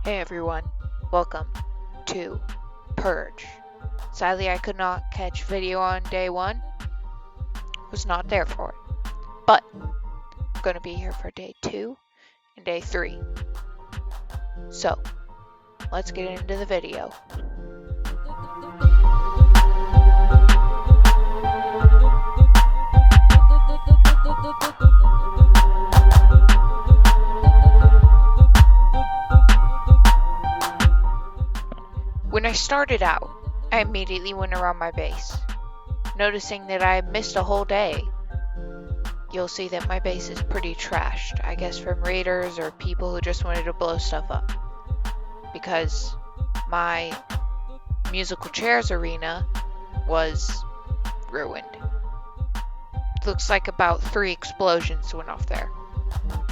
Hey everyone, welcome to Purge. Sadly, I could not catch video on day 1, was not there for it, but I'm going to be here for day 2 and day 3. So, let's get into the video. When I started out, I immediately went around my base, noticing that I had missed a whole day. You'll see that my base is pretty trashed, I guess from raiders or people who just wanted to blow stuff up. Because my musical chairs arena was ruined. Looks like about 3 explosions went off there.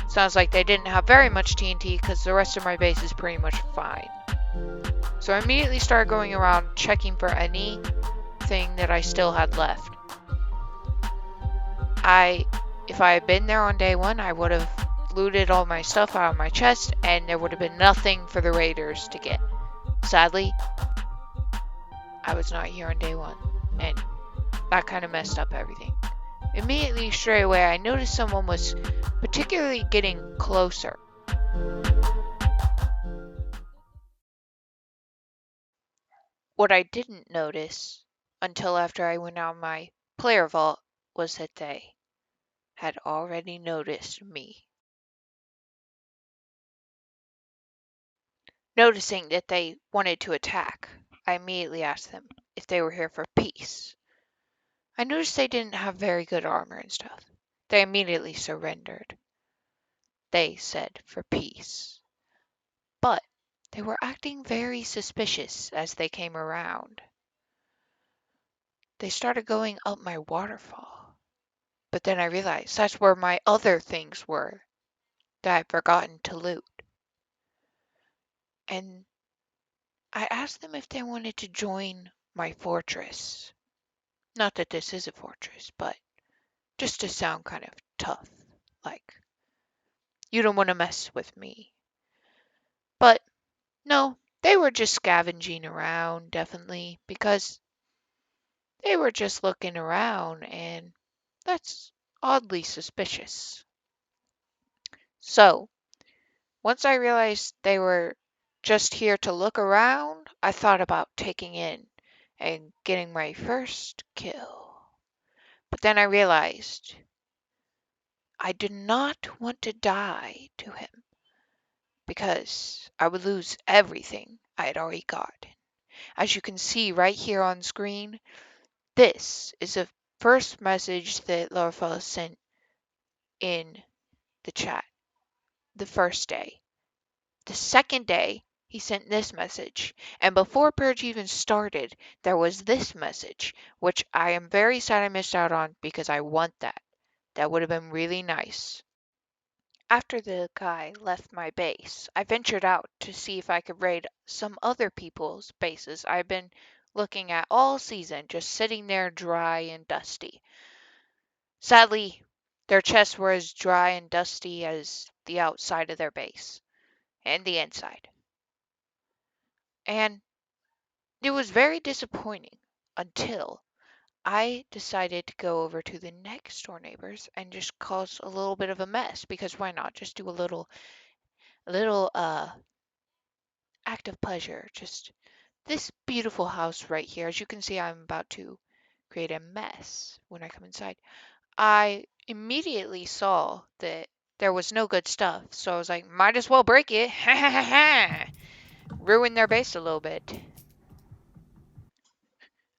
Sounds like they didn't have very much TNT because the rest of my base is pretty much fine. So I immediately started going around checking for anything that I still had left. If I had been there on day 1, I would have looted all my stuff out of my chest and there would have been nothing for the raiders to get. Sadly, I was not here on day 1 and that kind of messed up everything. Immediately straight away I noticed someone was particularly getting closer. What I didn't notice until after I went on my player vault was that they had already noticed me. Noticing that they wanted to attack, I immediately asked them if they were here for peace. I noticed they didn't have very good armor and stuff. They immediately surrendered. They said for peace. But they were acting very suspicious as they came around. They started going up my waterfall. But then I realized that's where my other things were that I'd forgotten to loot. And I asked them if they wanted to join my fortress. Not that this is a fortress, but just to sound kind of tough. Like, you don't want to mess with me. But no, they were just scavenging around, definitely, because they were just looking around, and that's oddly suspicious. So, once I realized they were just here to look around, I thought about taking in and getting my first kill. But then I realized I did not want to die to him because I would lose everything I had already got. As you can see right here on screen, this is the first message that Loverfella sent in the chat the first day. The second day, he sent this message. And before Purge even started, there was this message, which I am very sad I missed out on because I want that. That would have been really nice. After the guy left my base, I ventured out to see if I could raid some other people's bases I've been looking at all season, just sitting there dry and dusty. Sadly, their chests were as dry and dusty as the outside of their base and the inside. And it was very disappointing until I decided to go over to the next door neighbors and just cause a little bit of a mess because why not? Just do a little act of pleasure. Just this beautiful house right here. As you can see, I'm about to create a mess when I come inside. I immediately saw that there was no good stuff, so I was like, might as well break it. Ha ha ha ha. Ruin their base a little bit.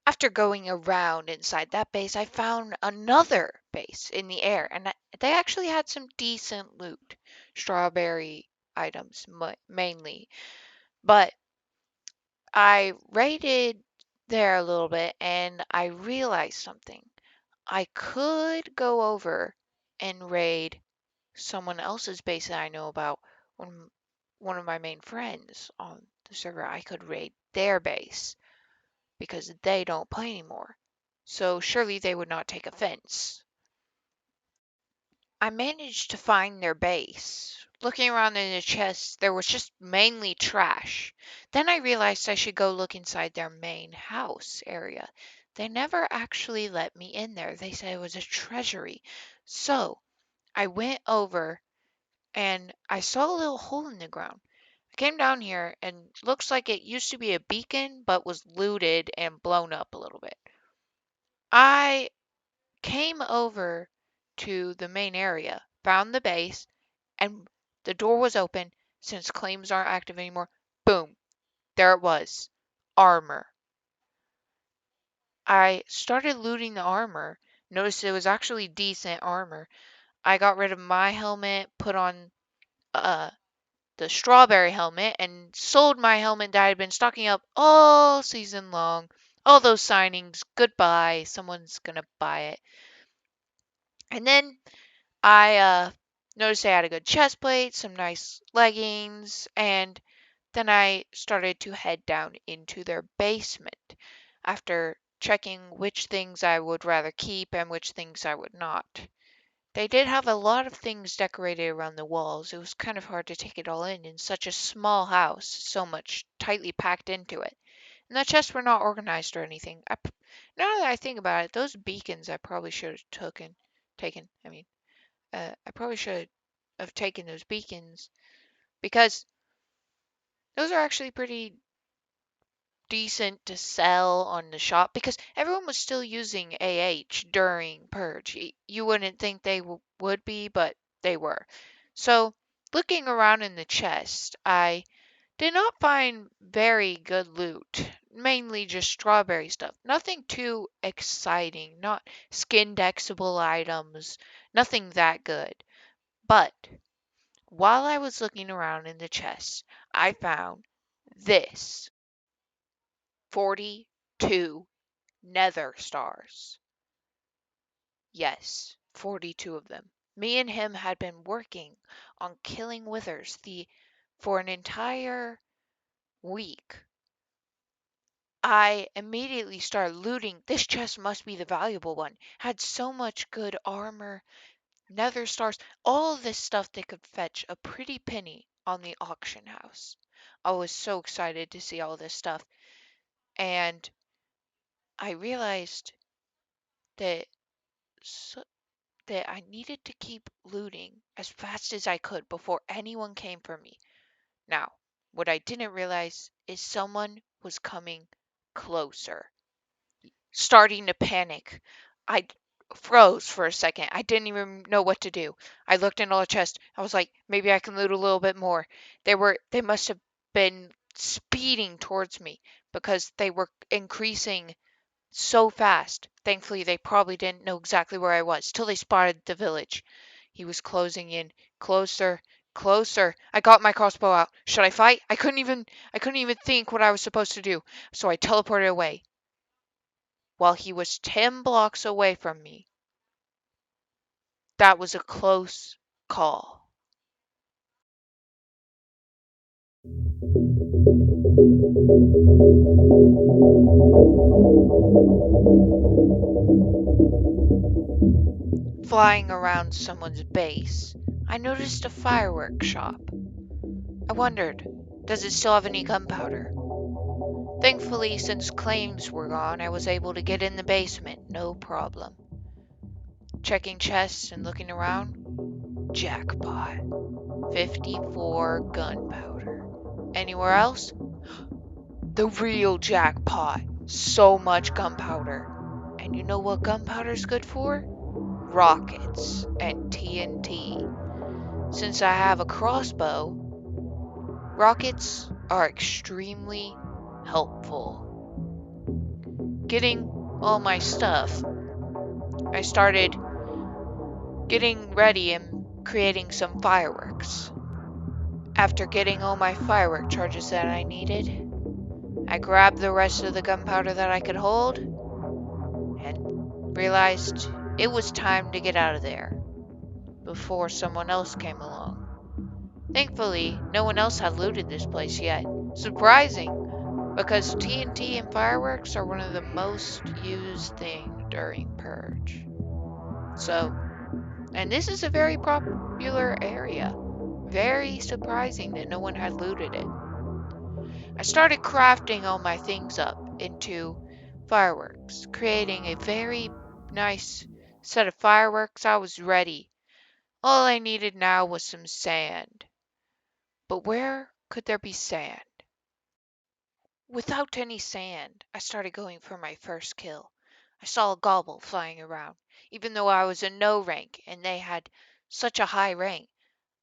After going around inside that base, I found another base in the air, and they actually had some decent loot. Strawberry items, mainly. But I raided there a little bit, and I realized something. I could go over and raid someone else's base that I know about. One of my main friends on the server, I could raid their base because they don't play anymore. So surely they would not take offense. I managed to find their base looking around in the chest, there was just mainly trash. Then I realized I should go look inside their main house area. They never actually let me in there. They said it was a treasury. So I went over and I saw a little hole in the ground. I came down here and looks like it used to be a beacon but was looted and blown up a little bit. I came over to the main area, found the base, and the door was open. Since claims aren't active anymore, boom, there it was. Armor. I started looting the armor, noticed it was actually decent armor. I got rid of my helmet, put on uh the strawberry helmet, and sold my helmet that I had been stocking up all season long. All those signings, goodbye. Someone's gonna buy it. And then I noticed they had a good chest plate, some nice leggings, and then I started to head down into their basement after checking which things I would rather keep and which things I would not. They did have a lot of things decorated around the walls. It was kind of hard to take it all in such a small house, so much tightly packed into it. And the chests were not organized or anything. Now that I think about it, those beacons I probably should have taken. I probably should have taken those beacons because those are actually pretty decent to sell on the shop because everyone was still using AH during Purge. You wouldn't think they would be, but they were. So, looking around in the chest, I did not find very good loot. Mainly just strawberry stuff. Nothing too exciting. Not skin-dexable items. Nothing that good. But while I was looking around in the chest, I found this 42 nether stars. Yes, 42 of them. Me and him had been working on killing withers for an entire week. I immediately started looting. This chest must be the valuable one. Had so much good armor, nether stars, all of this stuff that could fetch a pretty penny on the auction house. I was so excited to see all this stuff. And I realized that so, that I needed to keep looting as fast as I could before anyone came for me. Now, what I didn't realize is someone was coming closer. Starting to panic. I froze for a second. I didn't even know what to do. I looked in all the chest. I was like, maybe I can loot a little bit more. They must have been speeding towards me because they were increasing so fast. Thankfully, they probably didn't know exactly where I was till they spotted the village. He was closing in closer, closer. I got my crossbow out. Should I fight? I couldn't even think what I was supposed to do. So I teleported away. While he was 10 blocks away from me. That was a close call. Flying around someone's base, I noticed a fireworks shop. I wondered, does it still have any gunpowder? Thankfully, since claims were gone, I was able to get in the basement, no problem. Checking chests and looking around, jackpot. 54 gunpowder. Anywhere else? The real jackpot. So much gunpowder. And you know what gunpowder's good for? Rockets and TNT. Since I have a crossbow, rockets are extremely helpful. Getting all my stuff, I started getting ready and creating some fireworks. After getting all my firework charges that I needed, I grabbed the rest of the gunpowder that I could hold and realized it was time to get out of there before someone else came along. Thankfully, no one else had looted this place yet. Surprising, because TNT and fireworks are one of the most used things during Purge. So, and this is a very popular area. Very surprising that no one had looted it. I started crafting all my things up into fireworks, creating a very nice set of fireworks. I was ready. All I needed now was some sand. But where could there be sand? Without any sand, I started going for my first kill. I saw a gobble flying around. Even though I was a no rank and they had such a high rank,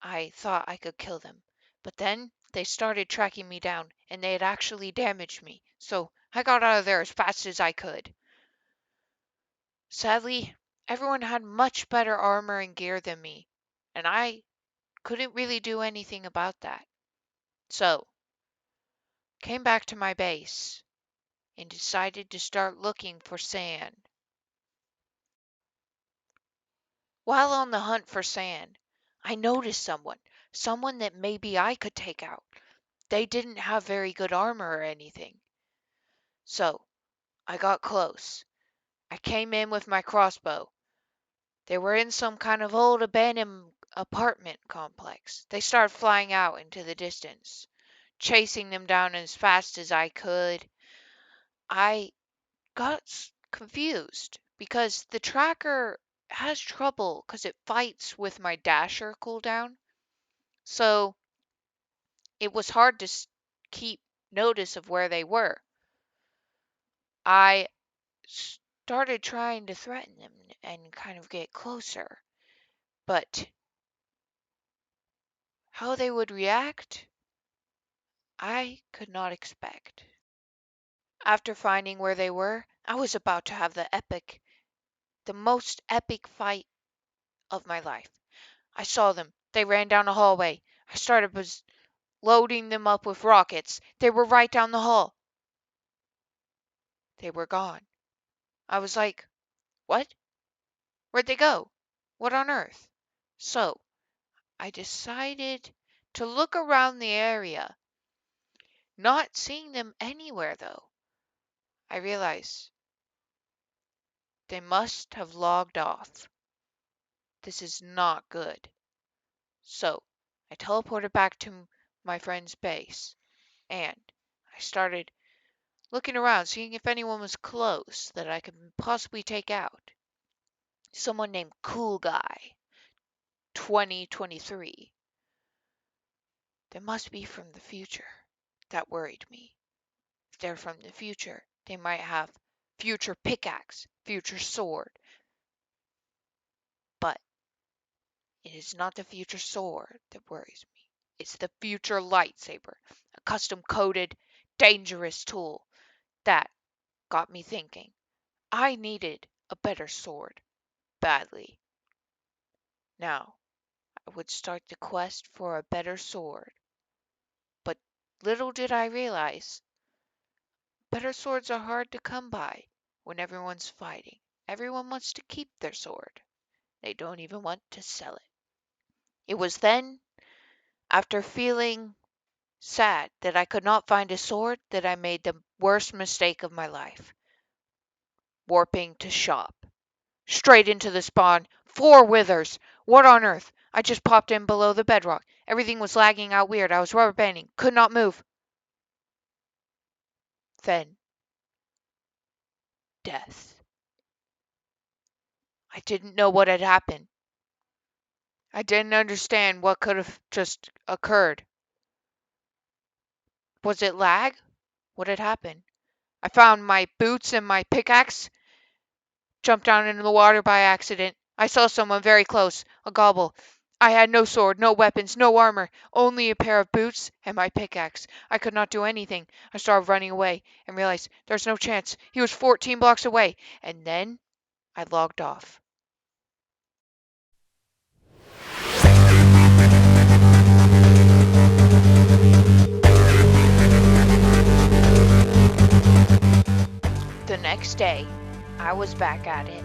I thought I could kill them. But then they started tracking me down and they had actually damaged me. So I got out of there as fast as I could. Sadly, everyone had much better armor and gear than me, and I couldn't really do anything about that. So, came back to my base and decided to start looking for sand. While on the hunt for sand, I noticed someone that maybe I could take out. They didn't have very good armor or anything. So, I got close. I came in with my crossbow. They were in some kind of old abandoned apartment complex. They started flying out into the distance, chasing them down as fast as I could. I got confused because the tracker has trouble because it fights with my dasher cooldown. So it was hard to keep notice of where they were. I started trying to threaten them and kind of get closer, but how they would react, I could not expect. After finding where they were, I was about to have the most epic fight of my life. I saw them. They ran down the hallway. I started loading them up with rockets. They were right down the hall. They were gone. I was like, what? Where'd they go? What on earth? So, I decided to look around the area, not seeing them anywhere though. I realized they must have logged off. This is not good. So, I teleported back to my friend's base and I started looking around, seeing if anyone was close that I could possibly take out. Someone named Cool Guy 2023. They must be from the future. That worried me. If they're from the future, they might have future pickaxe, future sword. But it is not the future sword that worries me. It's the future lightsaber, a custom coded, dangerous tool. That got me thinking. I needed a better sword, badly. Now, I would start the quest for a better sword. But little did I realize, better swords are hard to come by when everyone's fighting. Everyone wants to keep their sword. They don't even want to sell it. It was then, after feeling sad that I could not find a sword, that I made the worst mistake of my life. Warping to shop. Straight into the spawn. 4 withers. What on earth? I just popped in below the bedrock. Everything was lagging out weird. I was rubber banding. Could not move. Then, death. I didn't know what had happened. I didn't understand what could have just occurred. Was it lag? What had happened? I found my boots and my pickaxe, jumped down into the water by accident. I saw someone very close, a gobble. I had no sword, no weapons, no armor, only a pair of boots and my pickaxe. I could not do anything. I started running away and realized there's no chance. He was 14 blocks away. And then I logged off. The next day, I was back at it.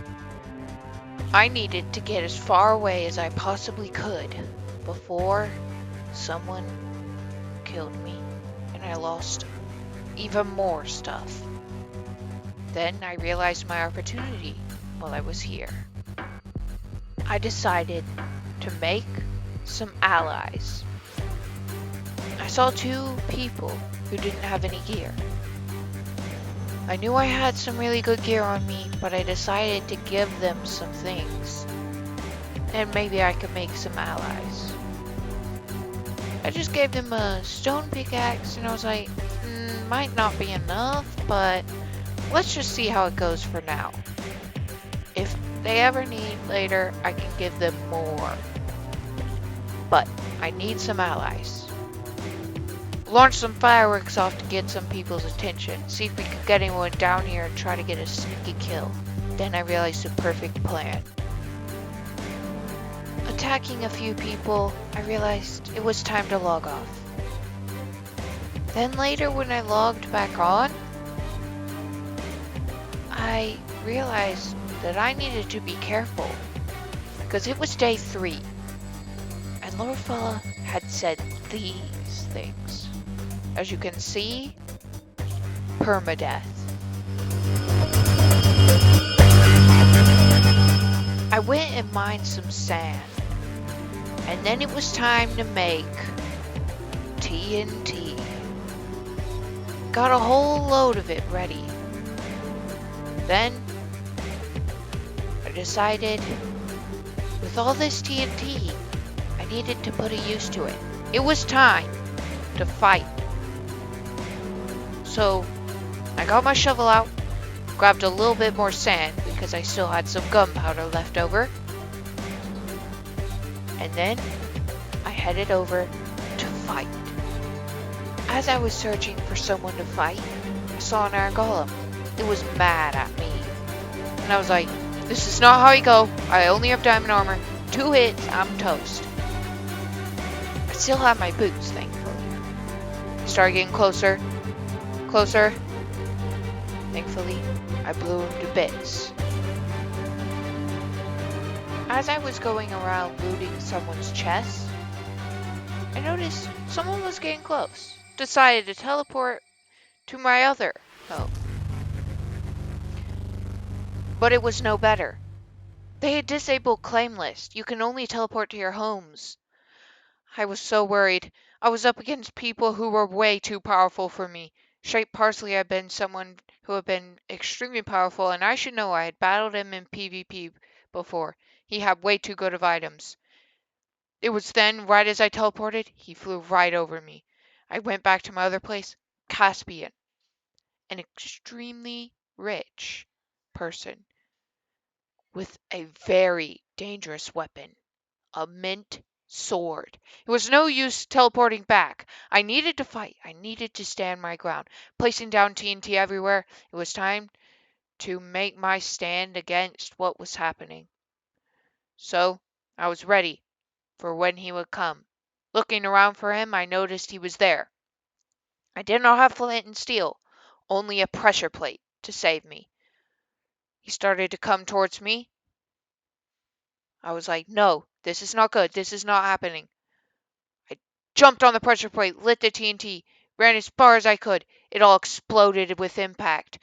I needed to get as far away as I possibly could before someone killed me and I lost even more stuff. Then I realized my opportunity while I was here. I decided to make some allies I saw two people who didn't have any gear. I knew I had some really good gear on me, but I decided to give them some things. And maybe I could make some allies. I just gave them a stone pickaxe and I was like, might not be enough, but let's just see how it goes for now. If they ever need later, I can give them more. But I need some allies. Launch some fireworks off to get some people's attention. See if we could get anyone down here and try to get a sneaky kill. Then I realized the perfect plan. Attacking a few people, I realized it was time to log off. Then later when I logged back on, I realized that I needed to be careful. Because it was day 3. And Loverfella had said these things. As you can see, permadeath. I went and mined some sand. And then it was time to make TNT. Got a whole load of it ready. Then I decided with all this TNT, I needed to put a use to it. It was time to fight. So I got my shovel out, grabbed a little bit more sand because I still had some gunpowder left over. And then I headed over to fight. As I was searching for someone to fight, I saw an iron golem. It was mad at me. And I was like, this is not how I go. I only have diamond armor. 2 hits, I'm toast. I still have my boots, thankfully. I started getting closer. Closer. Thankfully, I blew him to bits. As I was going around looting someone's chest, I noticed someone was getting close. Decided to teleport to my other home. But it was no better. They had disabled claim list. You can only teleport to your homes. I was so worried. I was up against people who were way too powerful for me. Straight Parsley had been someone who had been extremely powerful, and I should know I had battled him in PvP before. He had way too good of items. It was then, right as I teleported, he flew right over me. I went back to my other place, Caspian, an extremely rich person with a very dangerous weapon, a mint sword. It was no use teleporting back. I needed to fight. I needed to stand my ground. Placing down TNT everywhere, it was time to make my stand against what was happening. So, I was ready for when he would come. Looking around for him, I noticed he was there. I did not have flint and steel, only a pressure plate to save me. He started to come towards me. I was like, no, this is not good. This is not happening. I jumped on the pressure plate, lit the TNT, ran as far as I could. It all exploded with impact,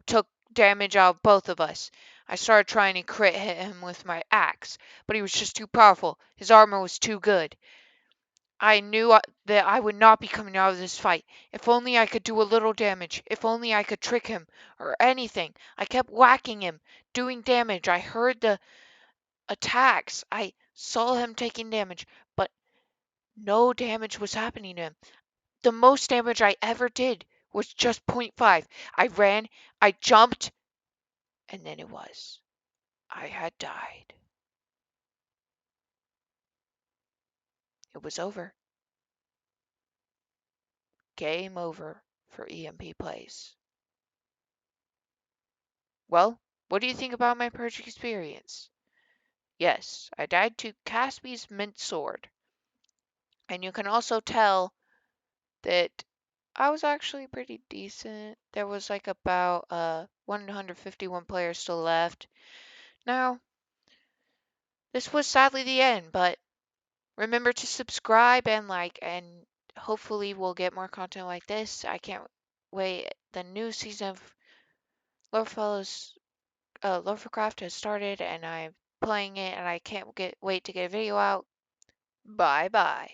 took damage out of both of us. I started trying to crit hit him with my axe, but he was just too powerful. His armor was too good. I knew that I would not be coming out of this fight. If only I could do a little damage. If only I could trick him or anything. I kept whacking him, doing damage. I heard the attacks. I saw him taking damage, but no damage was happening to him. The most damage I ever did was just 0.5. I ran, I jumped, and then I had died. It was over. Game over for EMP Plays. Well, what do you think about my purge experience? Yes, I died to Caspi's mint sword. And you can also tell that I was actually pretty decent. There was like about 151 players still left. Now, this was sadly the end, but remember to subscribe and like, and hopefully we'll get more content like this. I can't wait. The new season of Loverfella's Lovercraft has started, and I'm playing it, and I can't wait to get a video out. Bye bye.